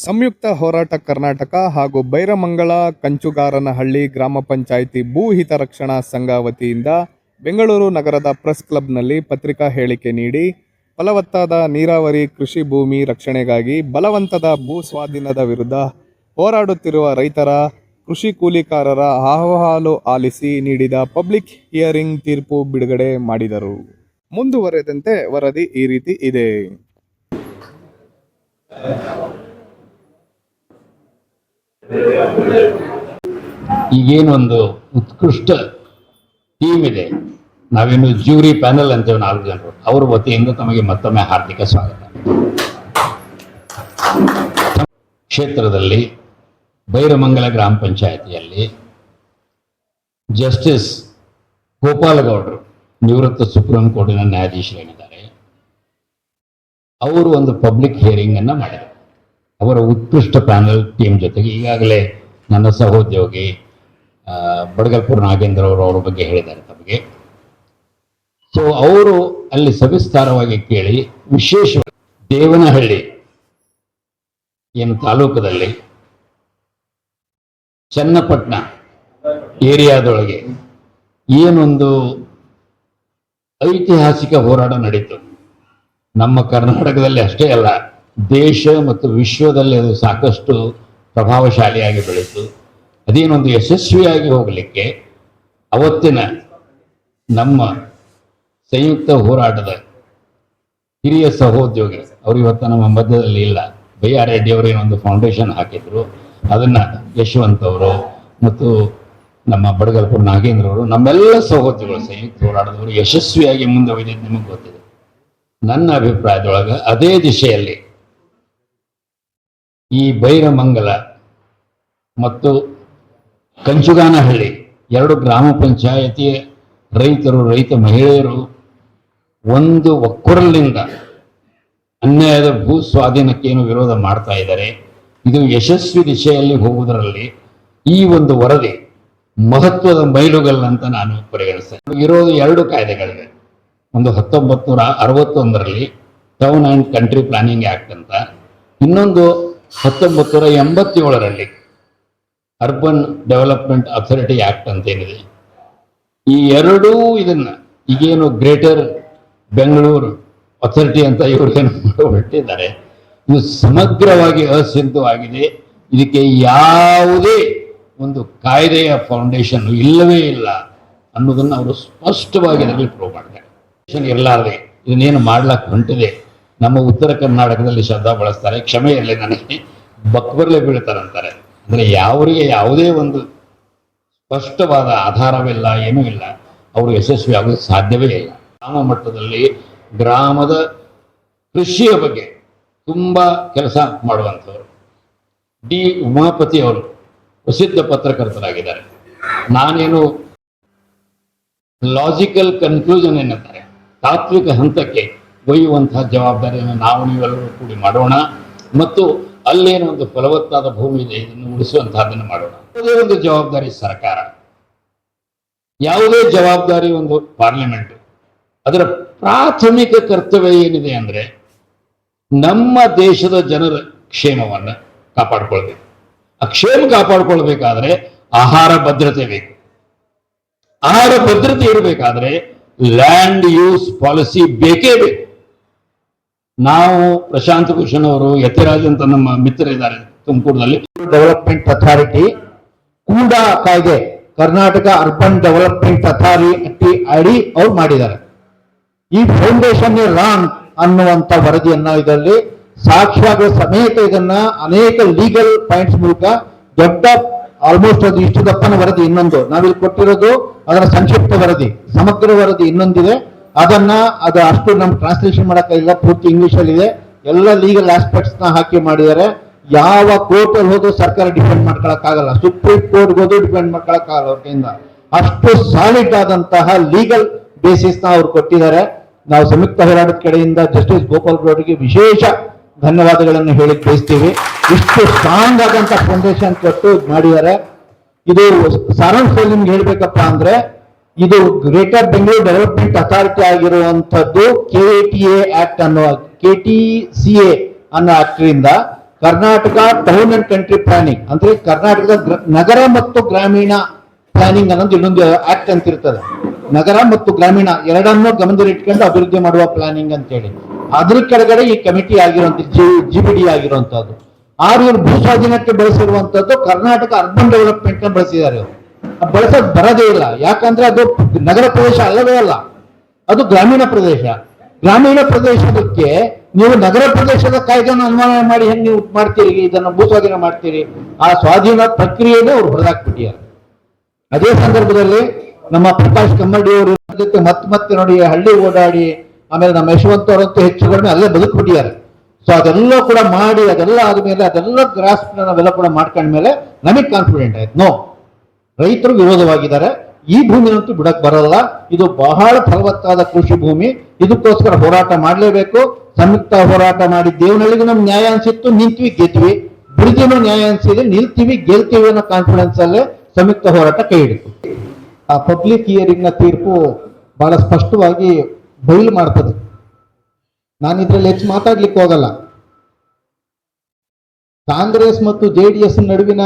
ಸಂಯುಕ್ತ ಹೋರಾಟ ಕರ್ನಾಟಕ ಹಾಗೂ ಬೈರಮಂಗಲ ಕಂಚುಗಾರನಹಳ್ಳಿ ಗ್ರಾಮ ಪಂಚಾಯಿತಿ ಭೂ ಹಿತರಕ್ಷಣಾ ಸಂಘ ವತಿಯಿಂದ ಬೆಂಗಳೂರು ನಗರದ ಪ್ರೆಸ್ ಕ್ಲಬ್ನಲ್ಲಿ ಪತ್ರಿಕಾ ಹೇಳಿಕೆ ನೀಡಿ ಫಲವತ್ತಾದ ನೀರಾವರಿ ಕೃಷಿ ಭೂಮಿ ರಕ್ಷಣೆಗಾಗಿ ಬಲವಂತದ ಭೂ ಸ್ವಾಧೀನದ ವಿರುದ್ಧ ಹೋರಾಡುತ್ತಿರುವ ರೈತರ ಕೃಷಿ ಕೂಲಿಕಾರರ ಅಹವಾಲು ಆಲಿಸಿ ನೀಡಿದ ಪಬ್ಲಿಕ್ ಹಿಯರಿಂಗ್ ತೀರ್ಪು ಬಿಡುಗಡೆ ಮಾಡಿದರು. ಮುಂದುವರೆದಂತೆ ವರದಿ ಈ ರೀತಿ ಇದೆ. ಈಗೇನೊಂದು ಉತ್ಕೃಷ್ಟ ಟೀಮ್ ಇದೆ, ನಾವೇನು ಜ್ಯೂರಿ ಪ್ಯಾನಲ್ ಅಂತೇವೆ 4 ಜನರು, ಅವ್ರ ವತಿಯಿಂದ ತಮಗೆ ಮತ್ತೊಮ್ಮೆ ಹಾರ್ದಿಕ ಸ್ವಾಗತ. ಕ್ಷೇತ್ರದಲ್ಲಿ ಬೈರಮಂಗಲ ಗ್ರಾಮ ಪಂಚಾಯಿತಿಯಲ್ಲಿ ಜಸ್ಟಿಸ್ ಗೋಪಾಲಗೌಡರು, ನಿವೃತ್ತ ಸುಪ್ರೀಂ ಕೋರ್ಟಿನ ನ್ಯಾಯಾಧೀಶರೇನಿದ್ದಾರೆ, ಅವರು ಒಂದು ಪಬ್ಲಿಕ್ ಹಿಯರಿಂಗ್ ಅನ್ನ ಮಾಡಿದರು. ಅವರ ಉತ್ಕೃಷ್ಟ ಪ್ಯಾನಲ್ ಟೀಮ್ ಜೊತೆಗೆ ಈಗಾಗಲೇ ನನ್ನ ಸಹೋದ್ಯೋಗಿ ಬಡಗಲ್ಪುರ ನಾಗೇಂದ್ರ ಅವರು ಅವರ ಬಗ್ಗೆ ಹೇಳಿದ್ದಾರೆ ತಮಗೆ. ಸೊ ಅವರು ಅಲ್ಲಿ ಸವಿಸ್ತಾರವಾಗಿ ಕೇಳಿ, ವಿಶೇಷವಾಗಿ ದೇವನಹಳ್ಳಿ ಏನು ತಾಲೂಕದಲ್ಲಿ ಚನ್ನಪಟ್ಟಣ ಏರಿಯಾದೊಳಗೆ ಏನೊಂದು ಐತಿಹಾಸಿಕ ಹೋರಾಟ ನಡೀತು. ನಮ್ಮ ಕರ್ನಾಟಕದಲ್ಲಿ ಅಷ್ಟೇ ಅಲ್ಲ, ದೇಶ ಮತ್ತು ವಿಶ್ವದಲ್ಲಿ ಅದು ಸಾಕಷ್ಟು ಪ್ರಭಾವಶಾಲಿಯಾಗಿ ಬೆಳೀತು. ಅದೇನೊಂದು ಯಶಸ್ವಿಯಾಗಿ ಹೋಗಲಿಕ್ಕೆ ಅವತ್ತಿನ ನಮ್ಮ ಸಂಯುಕ್ತ ಹೋರಾಟದ ಹಿರಿಯ ಸಹೋದ್ಯೋಗಿ, ಅವರು ಇವತ್ತು ನಮ್ಮ ಮಧ್ಯದಲ್ಲಿ ಇಲ್ಲ, ಬೈಆರ್ ರೆಡ್ಡಿ ಅವರು ಏನೊಂದು ಫೌಂಡೇಶನ್ ಹಾಕಿದ್ರು, ಅದನ್ನ ಯಶವಂತ್ ಅವರು ಮತ್ತು ನಮ್ಮ ಬಡಗಲ್ಪುರ ನಾಗೇಂದ್ರ ಅವರು, ನಮ್ಮೆಲ್ಲ ಸಹೋದ್ಯೋಗಿಗಳು ಸಂಯುಕ್ತ ಹೋರಾಟದವರು ಯಶಸ್ವಿಯಾಗಿ ಮುಂದೆ ಒಯ್ದಿದ್ದು ನಿಮಗೆ ಗೊತ್ತಿದೆ. ನನ್ನ ಅಭಿಪ್ರಾಯದೊಳಗೆ ಅದೇ ದಿಶೆಯಲ್ಲಿ ಈ ಬೈರಮಂಗಲ ಮತ್ತು ಕಂಚುಗಾನಹಳ್ಳಿ 2 ಗ್ರಾಮ ಪಂಚಾಯತಿಯ ರೈತರು, ರೈತ ಮಹಿಳೆಯರು ಒಂದು ಒಕ್ಕೊರಲಿನಿಂದ ಅನ್ಯಾಯದ ಭೂ ಸ್ವಾಧೀನಕ್ಕೇನು ವಿರೋಧ ಮಾಡ್ತಾ ಇದ್ದಾರೆ. ಇದು ಯಶಸ್ವಿ ದಿಶೆಯಲ್ಲಿ ಹೋಗುವುದರಲ್ಲಿ ಈ ಒಂದು ವರದಿ ಮಹತ್ವದ ಮೈಲುಗಲ್ಲಂತ ನಾನು ಪರಿಗಣಿಸ್ತೇನೆ. ಇರೋದು 2 ಕಾಯ್ದೆಗಳಿವೆ. ಒಂದು 1961ರಲ್ಲಿ town and country planning act ಅಂತ, ಇನ್ನೊಂದು 1987ರಲ್ಲಿ ಅರ್ಬನ್ ಡೆವಲಪ್ಮೆಂಟ್ ಅಥಾರಿಟಿ ಆಕ್ಟ್ ಅಂತ ಏನಿದೆ. ಈ ಎರಡೂ ಇದನ್ನ ಈಗೇನು ಗ್ರೇಟರ್ ಬೆಂಗಳೂರು ಅಥಾರಿಟಿ ಅಂತ ಇವರು ಏನು ಹೊರಟಿದ್ದಾರೆ, ಇದು ಸಮಗ್ರವಾಗಿ ಅಸಿದ್ಧವಾಗಿದೆ. ಇದಕ್ಕೆ ಯಾವುದೇ ಒಂದು ಕಾಯ್ದೆಯ ಫೌಂಡೇಶನ್ ಇಲ್ಲವೇ ಇಲ್ಲ ಅನ್ನೋದನ್ನು ಅವರು ಸ್ಪಷ್ಟವಾಗಿ ಇದರಲ್ಲಿ ಪ್ರೂವ್ ಮಾಡ್ತಾರೆ. ಇರಲಾರದೆ ಇದನ್ನೇನು ಮಾಡ್ಲಕ್ಕೆ ಹೊಂಟಿದೆ. ನಮ್ಮ ಉತ್ತರ ಕರ್ನಾಟಕದಲ್ಲಿ ಶಬ್ದ ಬಳಸ್ತಾರೆ, ಕ್ಷಮೆ ಇರಲಿ ನನಗೆ, ಬಕ್ಬರ್ಲೆ ಬೀಳ್ತಾರಂತಾರೆ. ಅಂದರೆ ಯಾವರಿಗೆ ಯಾವುದೇ ಒಂದು ಸ್ಪಷ್ಟವಾದ ಆಧಾರವಿಲ್ಲ, ಏನೂ ಇಲ್ಲ, ಅವರು ಯಶಸ್ವಿ ಆಗೋದು ಸಾಧ್ಯವೇ ಇಲ್ಲ. ಗ್ರಾಮ ಮಟ್ಟದಲ್ಲಿ ಗ್ರಾಮದ ಕೃಷಿಯ ಬಗ್ಗೆ ತುಂಬ ಕೆಲಸ ಮಾಡುವಂಥವ್ರು ಡಿ ಉಮಾಪತಿ ಅವರು ಪ್ರಸಿದ್ಧ ಪತ್ರಕರ್ತರಾಗಿದ್ದಾರೆ. ನಾನೇನು ಲಾಜಿಕಲ್ ಕನ್ಕ್ಲೂಷನ್ ಏನಂತಾರೆ, ತಾತ್ವಿಕ ಹಂತಕ್ಕೆ ಒಯ್ಯುವಂತಹ ಜವಾಬ್ದಾರಿಯನ್ನು ನಾವು ನೀವೆಲ್ಲರೂ ಕೂಡಿ ಮಾಡೋಣ ಮತ್ತು ಅಲ್ಲೇನೋ ಒಂದು ಫಲವತ್ತಾದ ಭೂಮಿ ಇದೆ, ಇದನ್ನು ಉಳಿಸುವಂತಹದ್ದನ್ನು ಮಾಡೋಣ. ಯಾವುದೇ ಒಂದು ಜವಾಬ್ದಾರಿ ಸರ್ಕಾರ, ಯಾವುದೇ ಜವಾಬ್ದಾರಿ ಒಂದು ಪಾರ್ಲಿಮೆಂಟ್, ಅದರ ಪ್ರಾಥಮಿಕ ಕರ್ತವ್ಯ ಏನಿದೆ ಅಂದ್ರೆ ನಮ್ಮ ದೇಶದ ಜನರ ಕ್ಷೇಮವನ್ನು ಕಾಪಾಡ್ಕೊಳ್ಬೇಕು. ಆ ಕ್ಷೇಮ ಕಾಪಾಡ್ಕೊಳ್ಬೇಕಾದ್ರೆ ಆಹಾರ ಭದ್ರತೆ ಬೇಕು. ಆಹಾರ ಭದ್ರತೆ ಇರಬೇಕಾದ್ರೆ ಲ್ಯಾಂಡ್ ಯೂಸ್ ಪಾಲಿಸಿ ಬೇಕೇ ಬೇಕು. ನಾವು ಪ್ರಶಾಂತ್ ಭೂಷಣ್ ಅವರು, ಯತಿರಾಜ್ ಅಂತ ನಮ್ಮ ಮಿತ್ರರಿದ್ದಾರೆ ತುಮಕೂರಿನಲ್ಲಿ, ಡೆವಲಪ್ಮೆಂಟ್ ಅಥಾರಿಟಿ ಕೂಡ ಕಾಯ್ದೆ, ಕರ್ನಾಟಕ ಅರ್ಬನ್ ಡೆವಲಪ್ಮೆಂಟ್ ಅಥಾರಿಟಿ ಅಡಿ ಅವ್ರು ಮಾಡಿದ್ದಾರೆ. ಈ ಫೌಂಡೇಶನ್ ರಾಂಗ್ ಅನ್ನುವಂತ ವರದಿಯನ್ನ ಇದರಲ್ಲಿ ಸಾಕ್ಷ್ಯಗಳ ಸಮೇತ ಇದನ್ನ ಅನೇಕ ಲೀಗಲ್ ಪಾಯಿಂಟ್ಸ್ ಮೂಲಕ ದೊಡ್ಡ ಆಲ್ಮೋಸ್ಟ್ ಅದು ಇಷ್ಟು ದಪ್ಪನ ವರದಿ, ಇನ್ನೊಂದು ನಾವಿಲ್ಲಿ ಕೊಟ್ಟಿರೋದು ಅದರ ಸಂಕ್ಷಿಪ್ತ ವರದಿ, ಸಮಗ್ರ ವರದಿ ಇನ್ನೊಂದಿದೆ. ಅದು ಅಷ್ಟು ನಮ್ಗೆ ಟ್ರಾನ್ಸ್ಲೇಷನ್ ಮಾಡಕ್ಕಾಗಿಲ್ಲ, ಪೂರ್ತಿ ಇಂಗ್ಲಿಷ್ ಅಲ್ಲಿ ಇದೆ. ಎಲ್ಲ ಲೀಗಲ್ ಆಸ್ಪೆಕ್ಟ್ಸ್ ನ ಹಾಕಿ ಮಾಡಿದ್ದಾರೆ. ಯಾವ ಕೋರ್ಟ್ ಅಲ್ಲಿ ಹೋದ್ರು ಸರ್ಕಾರ ಡಿಪೆಂಡ್ ಮಾಡ್ಕೊಳಕ್ಕಾಗಲ್ಲ, ಸುಪ್ರೀಂ ಕೋರ್ಟ್ ಹೋದ್ರು ಡಿಪೆಂಡ್ ಮಾಡ್ಕೊಳಕ್ಕಾಗಲ್ಲ. ಅವ್ರಿಂದ ಅಷ್ಟು ಸಾಲಿಡ್ ಆದಂತಹ ಲೀಗಲ್ ಬೇಸಿಸ್ ನ ಅವ್ರು ಕೊಟ್ಟಿದ್ದಾರೆ. ನಾವು ಸಂಯುಕ್ತ ಹೋರಾಟದ ಕಡೆಯಿಂದ ಜಸ್ಟಿಸ್ ಗೋಪಾಲ್ ಗೌಡರಿಗೆ ವಿಶೇಷ ಧನ್ಯವಾದಗಳನ್ನು ಹೇಳಿ ಬಯಸ್ತೀವಿ. ಇಷ್ಟು ಸ್ಟ್ರಾಂಗ್ ಆದಂತ ಫೌಂಡೇಶನ್ ಕೊಟ್ಟು ಮಾಡಿದ್ದಾರೆ. ಇದು ಸಾರಾಂಶದಲ್ಲಿ ನಿಮ್ಗೆ ಹೇಳ್ಬೇಕಪ್ಪ ಅಂದ್ರೆ, ಇದು ಗ್ರೇಟರ್ ಬೆಂಗಳೂರು ಡೆವಲಪ್ಮೆಂಟ್ ಅಥಾರಿಟಿ ಆಗಿರುವಂತದ್ದು KTA ಆಕ್ಟ್ ಅನ್ನೋ KTCA ಅನ್ನೋ ಆಕ್ಟ್ ಇಂದ Karnataka town and country planning ಅಂದ್ರೆ ಕರ್ನಾಟಕದ ನಗರ ಮತ್ತು ಗ್ರಾಮೀಣ ಪ್ಲಾನಿಂಗ್ ಅನ್ನೋದು ಇನ್ನೊಂದು ಆಕ್ಟ್ ಅಂತ ಇರ್ತದೆ. ನಗರ ಮತ್ತು ಗ್ರಾಮೀಣ ಎರಡನ್ನೂ ಗಮನದಲ್ಲಿಟ್ಕೊಂಡು ಅಭಿವೃದ್ಧಿ ಮಾಡುವ ಪ್ಲಾನಿಂಗ್ ಅಂತ ಹೇಳಿ ಅದ್ರ ಕೆಳಗಡೆ ಈ ಕಮಿಟಿ ಆಗಿರುವಂತ GBD ಆಗಿರುವಂತದ್ದು. ಇವರು ಭೂ ಸ್ವಾಧೀನಕ್ಕೆ ಬಳಸಿರುವಂತದ್ದು ಕರ್ನಾಟಕ ಅರ್ಬನ್ ಡೆವಲಪ್ಮೆಂಟ್ ನ ಬಳಸಿದ್ದಾರೆ. ಬಳಸೋದು ಬರೋದೇ ಇಲ್ಲ, ಯಾಕಂದ್ರೆ ಅದು ನಗರ ಪ್ರದೇಶ ಅಲ್ಲವೇ ಅಲ್ಲ, ಅದು ಗ್ರಾಮೀಣ ಪ್ರದೇಶ. ಗ್ರಾಮೀಣ ಪ್ರದೇಶಕ್ಕೆ ನೀವು ನಗರ ಪ್ರದೇಶದ ಕಾಯ್ದೆಯನ್ನು ಅನ್ವಯ ಮಾಡಿ ಹೆಂಗ್ ನೀವು ಮಾಡ್ತೀರಿ, ಇದನ್ನು ಭೂ ಸ್ವಾಧೀನ ಮಾಡ್ತೀರಿ? ಆ ಸ್ವಾಧೀನ ಪ್ರಕ್ರಿಯೆನೇ ಅವ್ರು ಹೊರದಾಕ್ಬಿಟ್ಟಿದ್ದಾರೆ. ಅದೇ ಸಂದರ್ಭದಲ್ಲಿ ನಮ್ಮ ಪ್ರಕಾಶ್ ಕಮ್ಮಡಿ ಅವರು ಜೊತೆ ಮತ್ತೆ ನೋಡಿ ಹಳ್ಳಿ ಓಡಾಡಿ ಆಮೇಲೆ ನಮ್ಮ ಯಶವಂತ್ ಅವರಂತೂ ಹೆಚ್ಚು ಕಡಿಮೆ ಅಲ್ಲೇ ಬದುಕ್ಬಿಟ್ಟಿದ್ದಾರೆ. ಸೊ ಅದೆಲ್ಲ ಕೂಡ ಮಾಡಿ ಅದೆಲ್ಲ ಆದ್ಮೇಲೆ ಅದೆಲ್ಲ ಗ್ರಾಸ್ಪ್ ನಾವೆಲ್ಲ ಕೂಡ ಮಾಡ್ಕೊಂಡ್ಮೇಲೆ ನಮಗೆ ಕಾನ್ಫಿಡೆಂಟ್ ಆಯ್ತು, ನೋ ರೈತರು ವಿರೋಧವಾಗಿದ್ದಾರೆ, ಈ ಭೂಮಿನಂತೂ ಬಿಡಕ್ ಬರಲ್ಲ, ಇದು ಬಹಳ ಫಲವತ್ತಾದ ಕೃಷಿ ಭೂಮಿ, ಇದಕ್ಕೋಸ್ಕರ ಹೋರಾಟ ಮಾಡಲೇಬೇಕು. ಸಂಯುಕ್ತ ಹೋರಾಟ ಮಾಡಿ ದೇವನಹಳ್ಳಿಗೂ ನಮ್ಗೆ ನ್ಯಾಯ ಅನ್ಸಿತ್ತು, ನಿಂತ್ವಿ ಗೆದ್ವಿ. ಬಿಡದಿನೂ ನ್ಯಾಯ ಅನ್ಸಿದೆ, ನಿಲ್ತೀವಿ ಗೆಲ್ತೀವಿ ಅನ್ನೋ ಕಾನ್ಫಿಡೆನ್ಸ್ ಅಲ್ಲೇ ಸಂಯುಕ್ತ ಹೋರಾಟ ಕೈ ಹಿಡಿತು. ಆ ಪಬ್ಲಿಕ್ ಹಿಯರಿಂಗ್ ನ ತೀರ್ಪು ಬಹಳ ಸ್ಪಷ್ಟವಾಗಿ ಬಯಲು ಮಾಡ್ತದೆ. ನಾನು ಇದ್ರಲ್ಲಿ ಹೆಚ್ಚು ಮಾತಾಡ್ಲಿಕ್ಕೆ ಹೋಗಲ್ಲ. ಕಾಂಗ್ರೆಸ್ ಮತ್ತು JDS ನಡುವಿನ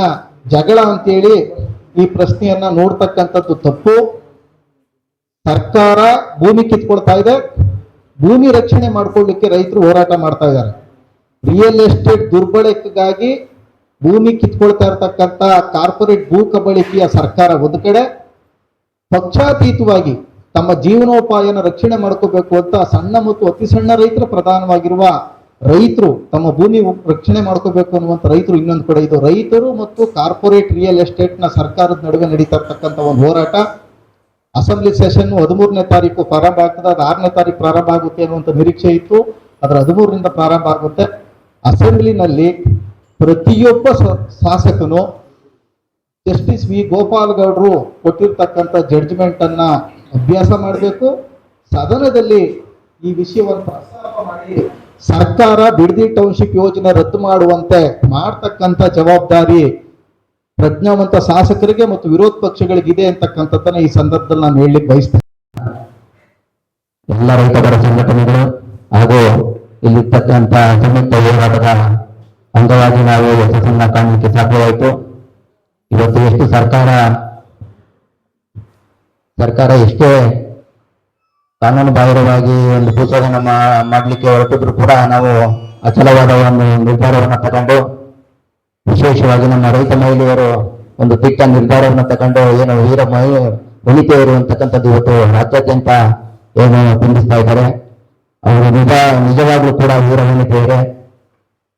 ಜಗಳ ಅಂತೇಳಿ ಈ ಪ್ರಶ್ನೆಯನ್ನ ನೋಡ್ತಕ್ಕಂಥದ್ದು ತಪ್ಪು. ಸರ್ಕಾರ ಭೂಮಿ ಕಿತ್ಕೊಳ್ತಾ ಇದೆ, ಭೂಮಿ ರಕ್ಷಣೆ ಮಾಡ್ಕೊಳ್ಳಿಕ್ಕೆ ರೈತರು ಹೋರಾಟ ಮಾಡ್ತಾ ಇದ್ದಾರೆ. ರಿಯಲ್ ಎಸ್ಟೇಟ್ ದುರ್ಬಳಕೆಗಾಗಿ ಭೂಮಿ ಕಿತ್ಕೊಳ್ತಾ ಇರತಕ್ಕಂಥ ಕಾರ್ಪೊರೇಟ್ ಭೂ ಕಬಳಿಕೆಯ ಸರ್ಕಾರ ಒಂದು ಕಡೆ, ಪಕ್ಷಾತೀತವಾಗಿ ತಮ್ಮ ಜೀವನೋಪಾಯನ ರಕ್ಷಣೆ ಮಾಡ್ಕೋಬೇಕು ಅಂತ ಸಣ್ಣ ಮತ್ತು ಅತಿ ಸಣ್ಣ ರೈತರ ಪ್ರಧಾನವಾಗಿರುವ ರೈತರು ತಮ್ಮ ಭೂಮಿ ರಕ್ಷಣೆ ಮಾಡ್ಕೋಬೇಕು ಅನ್ನುವಂಥ ರೈತರು ಇನ್ನೊಂದು ಕಡೆ. ಇದು ರೈತರು ಮತ್ತು ಕಾರ್ಪೊರೇಟ್ ರಿಯಲ್ ಎಸ್ಟೇಟ್ ನ ಸರ್ಕಾರದ ನಡುವೆ ನಡೀತಾ ಇರ್ತಕ್ಕಂಥ ಒಂದು ಹೋರಾಟ. ಅಸೆಂಬ್ಲಿ ಸೆಷನ್ 13ನೇ ತಾರೀಕು ಪ್ರಾರಂಭ ಆಗ್ತದೆ, ಅದು 6ನೇ ತಾರೀಕು ಪ್ರಾರಂಭ ಆಗುತ್ತೆ ಅನ್ನುವಂಥ ನಿರೀಕ್ಷೆ ಇತ್ತು. ಅದರ 13ರಿಂದ ಪ್ರಾರಂಭ ಆಗುತ್ತೆ. ಅಸೆಂಬ್ಲಿನಲ್ಲಿ ಪ್ರತಿಯೊಬ್ಬ ಶಾಸಕನು ಜಸ್ಟಿಸ್ ವಿ ಗೋಪಾಲ್ ಗೌಡರು ಕೊಟ್ಟಿರ್ತಕ್ಕಂಥ ಜಡ್ಜ್ಮೆಂಟ್ ಅನ್ನ ಅಭ್ಯಾಸ ಮಾಡಬೇಕು. ಸದನದಲ್ಲಿ ಈ ವಿಷಯವನ್ನು ಪ್ರಸ್ತಾಪ ಮಾಡಿ ಸರ್ಕಾರ ಬಿಡದಿ ಟೌನ್ಶಿಪ್ ಯೋಜನೆ ರದ್ದು ಮಾಡುವಂತೆ ಮಾಡ್ತಕ್ಕಂಥ ಜವಾಬ್ದಾರಿ ಪ್ರಜ್ಞಾವಂತ ಶಾಸಕರಿಗೆ ಮತ್ತು ವಿರೋಧ ಪಕ್ಷಗಳಿಗಿದೆ ಅಂತಕ್ಕಂಥದ್ದನ್ನ ಈ ಸಂದರ್ಭದಲ್ಲಿ ನಾನು ಹೇಳಲಿಕ್ಕೆ ಬಯಸ್ತೇನೆ. ಎಲ್ಲ ರೈತರ ಸಂಘಟನೆಗಳು ಹಾಗೂ ಇಲ್ಲಿರ್ತಕ್ಕಂಥ ಸಂಯುಕ್ತ ಹೋರಾಟದ ಅಂಗವಾಗಿ ನಾವು ಯಶಸ್ಸನ್ನ ಕಾಣಲಿಕ್ಕೆ ಸಾಧ್ಯವಾಯಿತು. ಇವತ್ತು ಎಷ್ಟು ಸರ್ಕಾರ ಎಷ್ಟೇ ಕಾನೂನು ಬಾಹಿರವಾಗಿ ಒಂದು ಭೂಸ್ವಾಧೀನ ಮಾಡಲಿಕ್ಕೆ ಹೊರಟಿದ್ರು ಕೂಡ ನಾವು ಅಚಲವಾದ ಒಂದು ನಿರ್ಧಾರವನ್ನು ತಗೊಂಡು, ವಿಶೇಷವಾಗಿ ನಮ್ಮ ರೈತ ಮಹಿಳೆಯರು ಒಂದು ದಿಟ್ಟ ನಿರ್ಧಾರವನ್ನು ತಗೊಂಡು ಏನು ವೀರ ವನಿತೆಯರು ಅಂತಕ್ಕಂಥದ್ದು ಇವತ್ತು ರಾಜ್ಯಾದ್ಯಂತ ಏನು ಬಿಂಬಿಸ್ತಾ ಇದ್ದಾರೆ. ಅವರು ನಿಜವಾಗ್ಲೂ ಕೂಡ ವೀರ ವನಿತೆಯರೇ.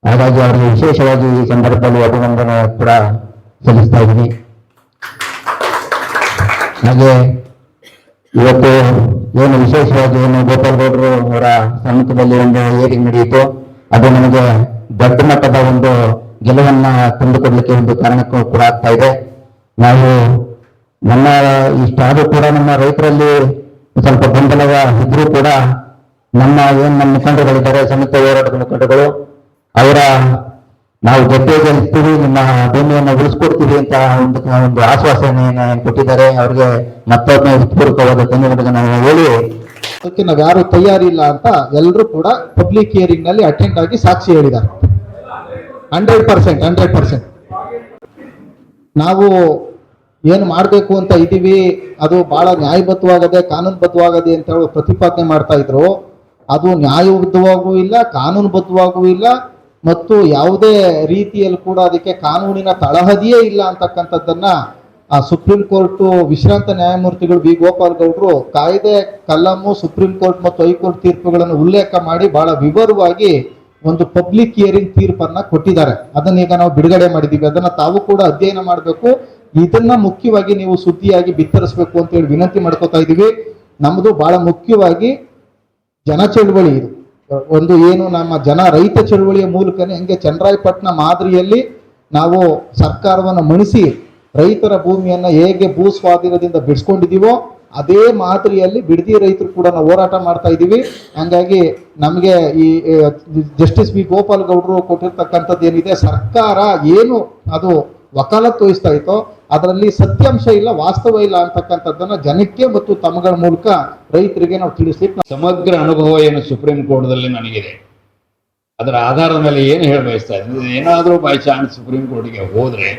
ಹಾಗಾಗಿ ಅವರಿಗೆ ವಿಶೇಷವಾಗಿ ಈ ಸಂದರ್ಭದಲ್ಲಿ ಅಭಿನಂದನೆ ಕೂಡ ಸಲ್ಲಿಸ್ತಾ ಇದ್ದೀನಿ. ಹಾಗೆ ಇವತ್ತು ಏನು ವಿಶೇಷವಾಗಿ ಏನು ಗೋಪಾಲ್ ಗೌಡರು ಅವರ ಸಮ್ಮುಖದಲ್ಲಿ ಒಂದು ಏರಿಂಗ್ ನಡೆಯಿತು, ಅದು ನಮಗೆ ದೊಡ್ಡ ಮಟ್ಟದ ಒಂದು ಗೆಲುವನ್ನ ತಂದುಕೊಡ್ಲಿಕ್ಕೆ ಒಂದು ಕಾರಣಕ್ಕೂ ಕೂಡ ಆಗ್ತಾ ಇದೆ. ನಾವು ನಮ್ಮ ಇಷ್ಟಾದರೂ ಕೂಡ ನಮ್ಮ ರೈತರಲ್ಲಿ ಸ್ವಲ್ಪ ಗೊಂದಲ ಇದ್ರೂ ಕೂಡ ನಮ್ಮ ಮುಖಂಡರುಗಳಿದ್ದಾರೆ, ಸಂಯುಕ್ತ ಹೋರಾಟದ ಮುಖಂಡರುಗಳು, ಅವರ ನಾವು ಜೊತೆಗೆ ಇರ್ತೀವಿ, ನಿಮ್ಮ ಭೂಮಿಯನ್ನು ಉಳಿಸ್ಕೊಡ್ತೀವಿ ಅಂತ ಒಂದು ಆಶ್ವಾಸನೆಯನ್ನು ಕೊಟ್ಟಿದ್ದಾರೆ. ಅವರಿಗೆ ಮತ್ತೊಮ್ಮೆ ಹೃತ್ಪೂರ್ವಕವಾದ ಧನ್ಯವಾದಗಳನ್ನು ಹೇಳಿ, ಅದಕ್ಕೆ ನಾವು ಯಾರು ತಯಾರಿ ಇಲ್ಲ ಅಂತ ಎಲ್ಲರೂ ಕೂಡ ಪಬ್ಲಿಕ್ ಹಿಯರಿಂಗ್ ನಲ್ಲಿ ಅಟೆಂಡ್ ಆಗಿ ಸಾಕ್ಷಿ ಹೇಳಿದ್ದಾರೆ. 100% ನಾವು ಏನು ಮಾಡಬೇಕು ಅಂತ ಇದ್ದೀವಿ, ಅದು ಬಹಳ ನ್ಯಾಯಬದ್ಧವಾಗದೆ ಕಾನೂನುಬದ್ಧವಾಗದೆ ಅಂತ ಹೇಳಿ ಪ್ರತಿಪಾದನೆ ಮಾಡ್ತಾ ಇದ್ರು. ಅದು ನ್ಯಾಯಬದ್ಧವಾಗೂ ಇಲ್ಲ, ಕಾನೂನುಬದ್ಧವಾಗೂ ಇಲ್ಲ, ಮತ್ತು ಯಾವುದೇ ರೀತಿಯಲ್ಲಿ ಕೂಡ ಅದಕ್ಕೆ ಕಾನೂನಿನ ತಳಹದಿಯೇ ಇಲ್ಲ ಅಂತಕ್ಕಂಥದ್ದನ್ನ ಆ ಸುಪ್ರೀಂ ಕೋರ್ಟ್ ವಿಶ್ರಾಂತ ನ್ಯಾಯಮೂರ್ತಿಗಳು ವಿ ಗೋಪಾಲ್ ಗೌಡರು ಕಾಯ್ದೆ ಕಲಮು ಸುಪ್ರೀಂ ಕೋರ್ಟ್ ಮತ್ತು ಹೈಕೋರ್ಟ್ ತೀರ್ಪುಗಳನ್ನು ಉಲ್ಲೇಖ ಮಾಡಿ ಬಹಳ ವಿವರವಾಗಿ ಒಂದು ಪಬ್ಲಿಕ್ ಹಿಯರಿಂಗ್ ತೀರ್ಪನ್ನ ಕೊಟ್ಟಿದ್ದಾರೆ. ಅದನ್ನ ಈಗ ನಾವು ಬಿಡುಗಡೆ ಮಾಡಿದೀವಿ. ಅದನ್ನ ತಾವು ಕೂಡ ಅಧ್ಯಯನ ಮಾಡಬೇಕು. ಇದನ್ನ ಮುಖ್ಯವಾಗಿ ನೀವು ಸುದ್ದಿಯಾಗಿ ಬಿತ್ತರಿಸಬೇಕು ಅಂತ ಹೇಳಿ ವಿನಂತಿ ಮಾಡ್ಕೋತಾ ಇದೀವಿ. ನಮ್ದು ಬಹಳ ಮುಖ್ಯವಾಗಿ ಜನ ಚಳುವಳಿ ಇದು. ಒಂದು ಏನು ನಮ್ಮ ರೈತ ಚಳುವಳಿಯ ಮೂಲಕನೇ ಹೆಂಗೆ ಚನ್ನರಾಯಪಟ್ಟಣ ಮಾದರಿಯಲ್ಲಿ ನಾವು ಸರ್ಕಾರವನ್ನು ಮಣಿಸಿ ರೈತರ ಭೂಮಿಯನ್ನ ಹೇಗೆ ಭೂ ಸ್ವಾಧೀನದಿಂದ ಬಿಡಿಸ್ಕೊಂಡಿದೀವೋ ಅದೇ ಮಾದರಿಯಲ್ಲಿ ಬಿಡದಿ ರೈತರು ಕೂಡ ನಾವು ಹೋರಾಟ ಮಾಡ್ತಾ ಇದ್ದೀವಿ. ಹಂಗಾಗಿ ನಮಗೆ ಈ ಜಸ್ಟಿಸ್ ವಿ ಗೋಪಾಲ್ ಗೌಡರು ಕೊಟ್ಟಿರ್ತಕ್ಕಂಥದ್ದು ಏನಿದೆ, ಸರ್ಕಾರ ಏನು ಅದು ವಕಾಲತ್ತು ವಹಿಸ್ತಾ ಇತ್ತೋ ಅದರಲ್ಲಿ ಸತ್ಯಾಂಶ ಇಲ್ಲ, ವಾಸ್ತವ ಇಲ್ಲ ಅಂತಕ್ಕಂಥದ್ದನ್ನ ಜನಕ್ಕೆ ಮತ್ತು ತಮ್ಮಗಳ ಮೂಲಕ ರೈತರಿಗೆ ನಾವು ತಿಳಿಸ್ಲಿಕ್ಕೆ ಸಮಗ್ರ ಅನುಭವ ಏನು ಸುಪ್ರೀಂ ಕೋರ್ಟ್ದಲ್ಲಿ ನನಗಿದೆ. ಅದರ ಆಧಾರದ ಮೇಲೆ ಏನು ಹೇಳ ಬಯಸ್ತಾ ಇದ್ದೀನಿ, ಏನಾದರೂ ಬೈ ಚಾನ್ಸ್ ಸುಪ್ರೀಂ ಕೋರ್ಟಿಗೆ ಹೋದರೆ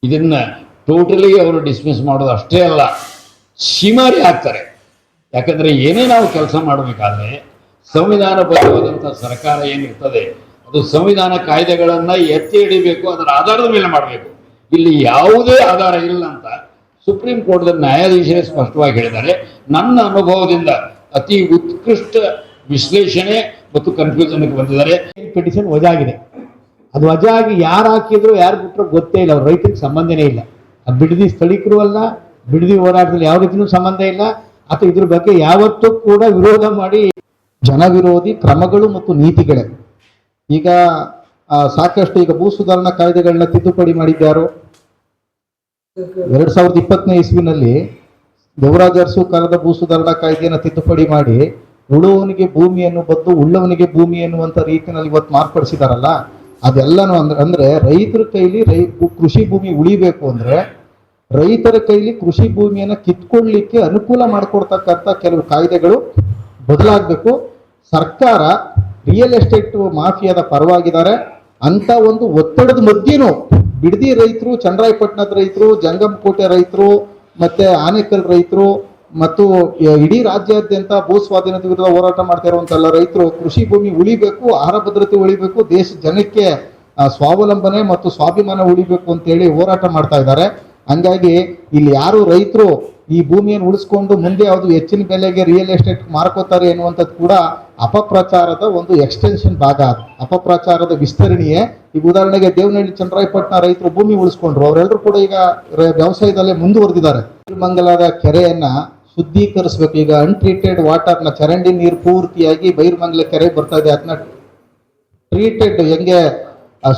ಇದನ್ನ ಟೋಟಲಿ ಅವರು ಡಿಸ್ಮಿಸ್ ಮಾಡೋದು ಅಷ್ಟೇ ಅಲ್ಲ, ಶಿಮಾರಿ ಹಾಕ್ತಾರೆ. ಯಾಕಂದ್ರೆ ಏನೇ ನಾವು ಕೆಲಸ ಮಾಡಬೇಕಾದ್ರೆ ಸಂವಿಧಾನಬದ್ಧವಾದಂಥ ಸರ್ಕಾರ ಏನಿರ್ತದೆ ಅದು ಸಂವಿಧಾನ ಕಾಯ್ದೆಗಳನ್ನು ಎತ್ತಿ ಹಿಡಿಬೇಕು, ಅದರ ಆಧಾರದ ಮೇಲೆ ಮಾಡಬೇಕು. ಇಲ್ಲಿ ಯಾವುದೇ ಆಧಾರ ಇಲ್ಲ ಅಂತ ಸುಪ್ರೀಂ ಕೋರ್ಟ್ದ ನ್ಯಾಯಾಧೀಶರೇ ಸ್ಪಷ್ಟವಾಗಿ ಹೇಳಿದ್ದಾರೆ. ನನ್ನ ಅನುಭವದಿಂದ ಅತಿ ಉತ್ಕೃಷ್ಟ ವಿಶ್ಲೇಷಣೆ ಮತ್ತು ಕನ್ಫ್ಯೂಷನ್ಗೆ ಬಂದಿದ್ದಾರೆ. ಪಿಟಿಷನ್ ವಜಾಗಿದೆ. ಅದು ವಜಾಗಿ ಯಾರು ಹಾಕಿದ್ರು ಯಾರು ಬಿಟ್ಟರು ಗೊತ್ತೇ ಇಲ್ಲ, ಅವ್ರ ರೈತರಿಗೆ ಸಂಬಂಧನೇ ಇಲ್ಲ. ಅದು ಬಿಡದಿ ಸ್ಥಳೀಕರು ಅಲ್ಲ, ಬಿಡದಿ ಹೋರಾಟದಲ್ಲಿ ಯಾವ ರೀತಿಯೂ ಸಂಬಂಧ ಇಲ್ಲ. ಅಥವಾ ಇದ್ರ ಬಗ್ಗೆ ಯಾವತ್ತೂ ಕೂಡ ವಿರೋಧ ಮಾಡಿ ಜನವಿರೋಧಿ ಕ್ರಮಗಳು ಮತ್ತು ನೀತಿಗಳೇ. ಈಗ ಸಾಕಷ್ಟು ಈಗ ಭೂ ಸುಧಾರಣಾ ಕಾಯ್ದೆಗಳನ್ನ ತಿದ್ದುಪಡಿ ಮಾಡಿದ್ದಾರೋ 2020ನೇ ಇಸ್ವಿನಲ್ಲಿ ದೇವರಾಜ ಅರಸು ಕಾಲದ ಭೂ ಸುಧಾರಣಾ ಕಾಯ್ದೆಯನ್ನು ತಿದ್ದುಪಡಿ ಮಾಡಿ ಉಳುವವನಿಗೆ ಭೂಮಿಯನ್ನು ಬದ್ದು ಉಳ್ಳವನಿಗೆ ಭೂಮಿ ಎನ್ನುವಂತ ರೀತಿಯಲ್ಲಿ ಇವತ್ತು ಮಾರ್ಪಡಿಸಿದಾರಲ್ಲ, ಅದೆಲ್ಲನೂ ಅಂದ್ರೆ ರೈತರ ಕೈಲಿ ಕೃಷಿ ಭೂಮಿ ಉಳಿಬೇಕು ಅಂದ್ರೆ ರೈತರ ಕೈಲಿ ಕೃಷಿ ಭೂಮಿಯನ್ನು ಕಿತ್ಕೊಳ್ಳಿಕ್ಕೆ ಅನುಕೂಲ ಮಾಡಿಕೊಡ್ತಕ್ಕಂಥ ಕೆಲವು ಕಾಯ್ದೆಗಳು ಬದಲಾಗಬೇಕು. ಸರ್ಕಾರ ರಿಯಲ್ ಎಸ್ಟೇಟ್ ಮಾಫಿಯಾದ ಪರವಾಗಿದ್ದಾರೆ ಅಂತ ಒಂದು ಒತ್ತಡದ ಮಧ್ಯೆನೂ ಬಿಡದಿ ರೈತರು, ಚನ್ನರಾಯಪಟ್ಟಣದ ರೈತರು, ಜಂಗಮಕೋಟೆ ರೈತರು, ಮತ್ತೆ ಆನೇಕಲ್ ರೈತರು ಮತ್ತು ಇಡೀ ರಾಜ್ಯಾದ್ಯಂತ ಭೂ ಸ್ವಾಧೀನದ ವಿರುದ್ಧ ಹೋರಾಟ ಮಾಡ್ತಾ ಇರುವಂತೆಲ್ಲ ರೈತರು ಕೃಷಿ ಭೂಮಿ ಉಳಿಬೇಕು, ಆಹಾರ ಭದ್ರತೆ ಉಳಿಬೇಕು, ದೇಶ ಜನಕ್ಕೆ ಸ್ವಾವಲಂಬನೆ ಮತ್ತು ಸ್ವಾಭಿಮಾನ ಉಳಿಬೇಕು ಅಂತೇಳಿ ಹೋರಾಟ ಮಾಡ್ತಾ ಇದ್ದಾರೆ. ಹಂಗಾಗಿ ಇಲ್ಲಿ ಯಾರು ರೈತರು ಈ ಭೂಮಿಯನ್ನು ಉಳಿಸ್ಕೊಂಡು ಮುಂದೆ ಯಾವುದು ಹೆಚ್ಚಿನ ಬೆಲೆಗೆ ರಿಯಲ್ ಎಸ್ಟೇಟ್ ಮಾರ್ಕೋತಾರೆ ಎನ್ನುವಂಥದ್ದು ಕೂಡ ಅಪಪ್ರಚಾರದ ಒಂದು ಎಕ್ಸ್ಟೆನ್ಷನ್ ಭಾಗ. ಅದು ಅಪಪ್ರಚಾರದ ವಿಸ್ತರಣೆಯೇ. ಈಗ ಉದಾಹರಣೆಗೆ ದೇವನಹಳ್ಳಿ ಚನ್ನರಾಯಪಟ್ಟಣ ರೈತರು ಭೂಮಿ ಉಳಿಸ್ಕೊಂಡ್ರು, ಅವರೆಲ್ಲರೂ ಕೂಡ ಈಗ ವ್ಯವಸಾಯದಲ್ಲೇ ಮುಂದುವರೆದಿದ್ದಾರೆ. ಮಂಗಲದ ಕೆರೆಯನ್ನ ಶುದ್ಧೀಕರಿಸಬೇಕು. ಈಗ ಅನ್ಟ್ರೀಟೆಡ್ ವಾಟರ್ನ ಚರಂಡಿ ನೀರು ಪೂರ್ತಿಯಾಗಿ ಬೈರ್ಮಂಗಲ ಕೆರೆ ಬರ್ತಾ ಇದೆ, ಅದನ್ನ ಟ್ರೀಟೆಡ್ ಹೆಂಗೆ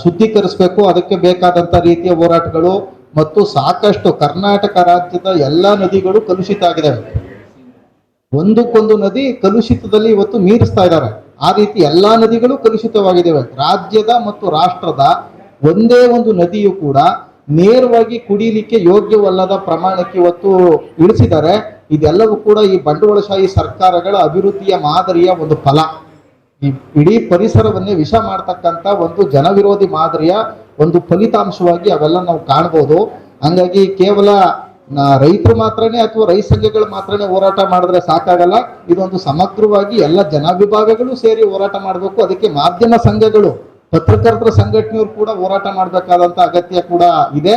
ಶುದ್ಧೀಕರಿಸಬೇಕು, ಅದಕ್ಕೆ ಬೇಕಾದಂತ ರೀತಿಯ ಹೋರಾಟಗಳು ಮತ್ತು ಸಾಕಷ್ಟು ಕರ್ನಾಟಕ ರಾಜ್ಯದ ಎಲ್ಲಾ ನದಿಗಳು ಕಲುಷಿತ ಆಗಿದ್ದಾವೆ. ಒಂದಕ್ಕೊಂದು ನದಿ ಕಲುಷಿತದಲ್ಲಿ ಇವತ್ತು ಮೀರಿಸ್ತಾ ಇದ್ದಾರೆ. ಆ ರೀತಿ ಎಲ್ಲಾ ನದಿಗಳು ಕಲುಷಿತವಾಗಿದ್ದಾವೆ. ರಾಜ್ಯದ ಮತ್ತು ರಾಷ್ಟ್ರದ ಒಂದೇ ಒಂದು ನದಿಯು ಕೂಡ ನೇರವಾಗಿ ಕುಡಿಯಲಿಕ್ಕೆ ಯೋಗ್ಯವಲ್ಲದ ಪ್ರಮಾಣಕ್ಕೆ ಇವತ್ತು ಇಳಿಸಿದ್ದಾರೆ. ಇದೆಲ್ಲವೂ ಕೂಡ ಈ ಬಂಡವಾಳಶಾಹಿ ಸರ್ಕಾರಗಳ ಅಭಿವೃದ್ಧಿಯ ಮಾದರಿಯ ಒಂದು ಫಲ. ಈ ಇಡೀ ಪರಿಸರವನ್ನೇ ವಿಷ ಮಾಡ್ತಕ್ಕಂಥ ಒಂದು ಜನವಿರೋಧಿ ಮಾದರಿಯ ಒಂದು ಫಲಿತಾಂಶವಾಗಿ ಅವೆಲ್ಲ ನಾವು ಕಾಣ್ಬೋದು. ಹಂಗಾಗಿ ಕೇವಲ ರೈತರು ಮಾತ್ರನೇ ಅಥವಾ ರೈತ ಸಂಘಗಳು ಮಾತ್ರನೇ ಹೋರಾಟ ಮಾಡಿದ್ರೆ ಸಾಕಾಗಲ್ಲ. ಇದೊಂದು ಸಮಗ್ರವಾಗಿ ಎಲ್ಲ ಜನವಿಭಾಗಗಳು ಸೇರಿ ಹೋರಾಟ ಮಾಡಬೇಕು. ಅದಕ್ಕೆ ಮಾಧ್ಯಮ ಸಂಘಗಳು, ಪತ್ರಕರ್ತರ ಸಂಘಟನೆಯವರು ಕೂಡ ಹೋರಾಟ ಮಾಡಬೇಕಾದಂತ ಅಗತ್ಯ ಕೂಡ ಇದೆ.